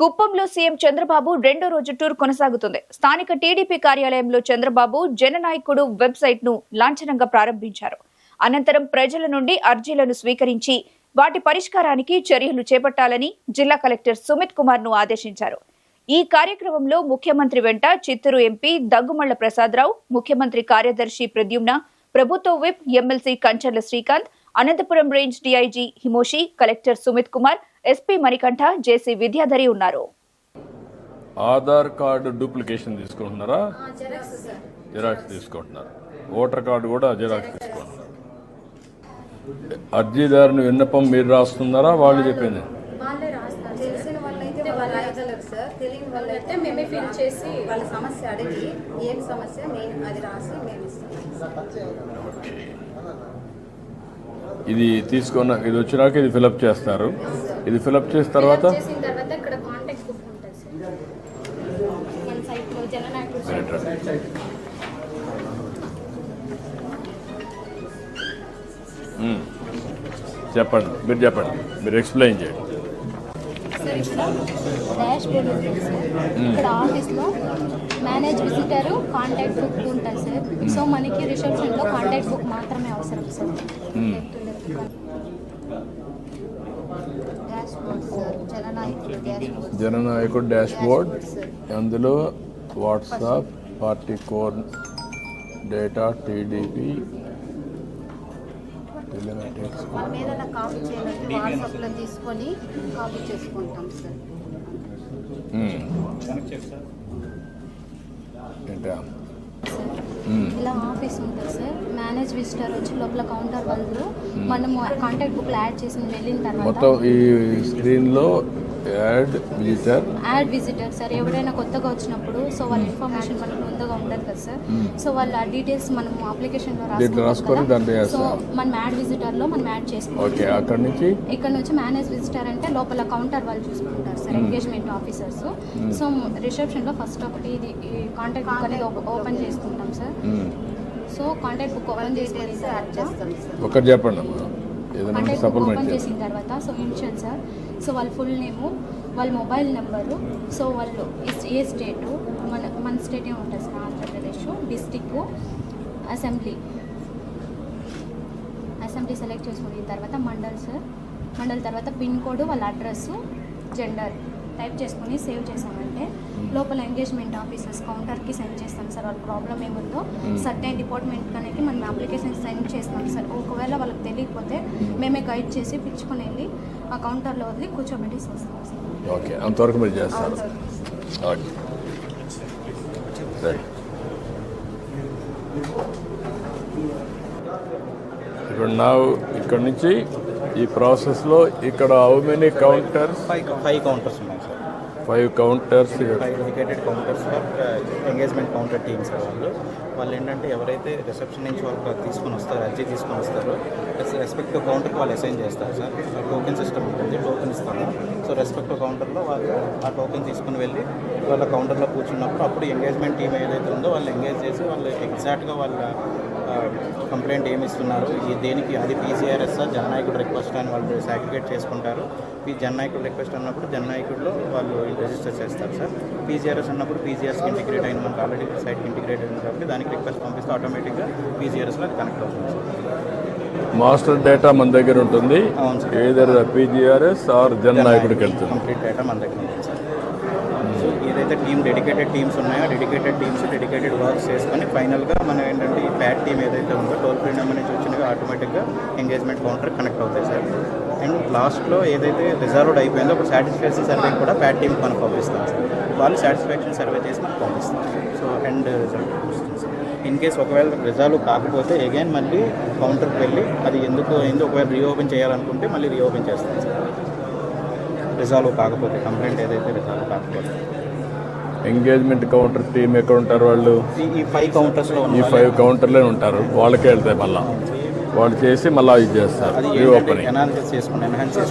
కుప్పంలో సీఎం చంద్రబాబు రెండో రోజు టూర్ కొనసాగుతుంది. స్థానిక టీడీపీ కార్యాలయంలో చంద్రబాబు జననాయకుడు వెబ్సైట్ ను లాంఛనంగా ప్రారంభించారు. అనంతరం ప్రజల నుండి అర్జీలను స్వీకరించి వాటి పరిష్కారానికి చర్యలు చేపట్టాలని జిల్లా కలెక్టర్ సుమిత్ కుమార్ ను ఆదేశించారు. ఈ కార్యక్రమంలో ముఖ్యమంత్రి వెంట చిత్తూరు ఎంపీ దగ్గుమళ్ల ప్రసాదరావు, ముఖ్యమంత్రి కార్యదర్శి ప్రద్యుమ్న, ప్రభుత్వ whip MLC Kancharla Srikanth, Anantapuram range DIG హిమోషి, collector Sumit Kumar, SP Manikanta, JC Vidyadhari ఉన్నారు. ఆధార్ కార్డు డూప్లికేషన్ తీసుకుంటున్నారా? జిరాక్స్ తీసుకుంటున్నారు. ఓటర్ కార్డు కూడా జిరాక్స్ తీసుకుంటున్నారు. అర్జీదారుని విన్నపం మీరు రాస్తున్నారా? వాళ్ళు చెప్పింది తెలిసిన వాళ్ళైతే వాళ్ళు రాయగలరు సార్. తెలియని వాళ్ళైతే మేమే ఫిల్ చేసి వాళ్ళ సమస్య అడిగి ఏం సమస్య నేను అది రాసి మేము ఇస్తాం. ఇది తీసుకున్న ఇది వచ్చినాక ఇది ఫిలప్ చేస్తారు. ఇది ఫిలప్ చేసిన తర్వాత ఇక్కడ కాంటాక్ట్ బుక్ ఉంటుంది సార్. మన సైట్లో జననాయకుడు చెప్పండి, మీరు చెప్పండి, మీరు ఎక్స్ప్లెయిన్ చేయండి. సార్ ఇక్కడ డాష్ బోర్డ్ ఉంటుంది సార్. ఇక్కడ ఆఫీస్లో మేనేజ్ విజిటర్ కాంటాక్ట్ బుక్ ఉంటుంది సార్. సో మనకి రిసెప్షన్లో కాంటాక్ట్ బుక్ మాత్రమే అవసరం sir. Dashboard sir, Jananayakudu dashboard. అందులో WhatsApp, party code data, TDP మనం ఏదైనా కాపీ చేయాలంటే వాట్సాప్లో తీసుకొని కాపీ చేసుకుంటాం సార్. ఇలా ఆఫీస్ ఉంటుంది సార్. మేనేజ్ విజిటర్ వచ్చి లోపల కౌంటర్ వాళ్ళు మనము కాంటాక్ట్ బుక్లో యాడ్ చేసి వెళ్ళిన తర్వాత మొత్తం ఈ స్క్రీన్లో యాడ్ విజిటర్ సార్. ఎవరైనా కొత్తగా వచ్చినప్పుడు సో వాళ్ళ ఇన్ఫర్మేషన్ మనకు ముందుగా ఉండదు కదా సార్. సో వాళ్ళ డీటెయిల్స్ మనం అప్లికేషన్లో రాసుకొని సో మనం యాడ్ విజిటర్లో మనం యాడ్ చేసుకోవాలి. ఇక్కడ నుంచి మేనేజ్ విజిటర్ అంటే లోపల కౌంటర్ వాళ్ళు చూసుకుంటారు సార్, ఎంగేజ్మెంట్ ఆఫీసర్స్. సో రిసెప్షన్లో ఫస్ట్ ఒకటి ఇది కాంటాక్ట్ బుక్ అనేది ఓపెన్ చేసుకుంటాం sir. So contact book open చేసుకుని కాంటాక్ట్ బుక్ ఓపెన్ చేసిన తర్వాత సో ఇన్షియల్ సార్. సో వాళ్ళ ఫుల్ నేము, వాళ్ళ మొబైల్ నెంబరు, సో వాళ్ళు ఏ స్టేటు, మన స్టేట్ ఉంటుంది sir Andhra Pradesh, district, assembly select చేసుకున్న తర్వాత మండల్ సార్. మండల్ తర్వాత పిన్ కోడ్, వాళ్ళ అడ్రస్సు, జెండర్ టైప్ చేసుకుని సేవ్ చేసామంటే లోపల ఎంగేజ్మెంట్ ఆఫీసర్స్ కౌంటర్కి సెండ్ చేస్తాం సార్. వాళ్ళ ప్రాబ్లం ఏముందో సర్టెన్ డిపార్ట్మెంట్ అనేది మనం అప్లికేషన్ సెండ్ చేస్తాం సార్. ఒకవేళ వాళ్ళకి తెలియకపోతే మేమే గైడ్ చేసి పిలుచుకొని వెళ్ళి ఆ కౌంటర్లో వదిలి కూర్చోబెట్టి వస్తాం సార్. ఓకే, అంతవరకు మీరు చేస్తారు. ఇప్పుడు నా ఇక్కడ నుంచి ఈ ప్రాసెస్లో ఇక్కడ హౌ మెనీ కౌంటర్స్? 5 కౌంటర్స్ ఉన్నాయి sir. 5 counters, 5 dedicated counters for engagement counter teams వాళ్ళు ఏంటంటే ఎవరైతే రిసెప్షన్ నుంచి వాళ్ళు తీసుకొని వస్తారో, అర్జీ తీసుకొని వస్తారో రెస్పెక్టివ్ కౌంటర్కి వాళ్ళు అసైన్ చేస్తారు సార్. టోకెన్ సిస్టమ్ ఉంటుంది, టోకెన్ ఇస్తాము. సో రెస్పెక్టివ్ కౌంటర్లో వాళ్ళు ఆ టోకెన్ తీసుకుని వెళ్ళి వాళ్ళ కౌంటర్లో కూర్చున్నప్పుడు అప్పుడు ఎంగేజ్మెంట్ టీమ్ ఏదైతే ఉందో వాళ్ళు ఎంగేజ్ చేసి వాళ్ళు ఎగ్జాక్ట్గా వాళ్ళ కంప్లైంట్ ఏమి ఇస్తున్నారు, దేనికి అది పీసీఆర్ఎస్ జననాయకుడు రిక్వెస్ట్ అని వాళ్ళు సాగ్రిగేట్ చేసుకుంటారు. జననాయకుడు రిక్వెస్ట్ అన్నప్పుడు జననాయకుడిలో వాళ్ళు రిజిస్టర్ చేస్తారు సార్. పీసీఆర్ఎస్ అన్నప్పుడు పీసీఆర్ఎస్కి ఇంటిగ్రేట్ అయిన మనకు ఆల్రెడీ సైట్కి ఇంటిగ్రేట్ అయింది కాబట్టి దానికి రిక్వెస్ట్ పంపిస్తే ఆటోమేటిక్గా పీసీఆర్ఎస్లో అది కనెక్ట్ అవుతుంది సార్. మాస్టర్ డేటా మన దగ్గర ఉంటుంది. అవును సార్. ఏదైనా పీజీఆర్ఎస్ ఆర్ జననాయకుడికి వెళ్తుంది. కంప్లీట్ డేటా మన దగ్గర ఉంటుంది సార్. సో ఏదైతే డెడికేటెడ్ టీమ్స్ ఉన్నాయో డెడికేటెడ్ వర్క్స్ చేసుకొని ఫైనల్గా మనం ఏంటంటే ఈ ప్యాడ్ టీమ్ ఏదైతే ఉందో టోల్ ఫ్రీ నెంబర్ నుంచి వచ్చినగా ఆటోమేటిక్గా ఎంగేజ్మెంట్ కౌంటర్ కనెక్ట్ అవుతాయి సార్. అండ్ లాస్ట్లో ఏదైతే రిజర్వ్డ్ అయిపోయిందో ఒక సాటిస్ఫాక్షన్ సర్వే కూడా ప్యాడ్ టీమ్ మనకు పంపిస్తాం సార్. వాళ్ళు సాటిస్ఫాక్షన్ సర్వే చేసి మనకు పంపిస్తాం. సో అండ్ రిజల్ట్ వస్తుంది సార్. ఇన్ కేస్ ఒకవేళ రిజాల్వ్ కాకపోతే అగైన్ మళ్ళీ కౌంటర్కి వెళ్ళి అది ఎందుకు ఒకవేళ రీఓపెన్ చేయాలనుకుంటే మళ్ళీ రీఓపెన్ చేస్తాం సార్. రిజాల్వ్ కాకపోతే కంప్లైంట్ ఏదైతే రిజాల్వ్ కాకపోతే ఎంగేజ్మెంట్ కౌంటర్ టీమ్ ఎక్కడ ఉంటారు? వాళ్ళు ఈ 5 కౌంటర్స్లో ఈ 5 కౌంటర్లే ఉంటారు. వాళ్ళకే వెళ్తాయి. మళ్ళీ వాళ్ళు చేసి మళ్ళీ ఇది చేస్తారు, రీఓపెనింగ్ ఎన్హాన్స్ చేసుకుంటారు సార్.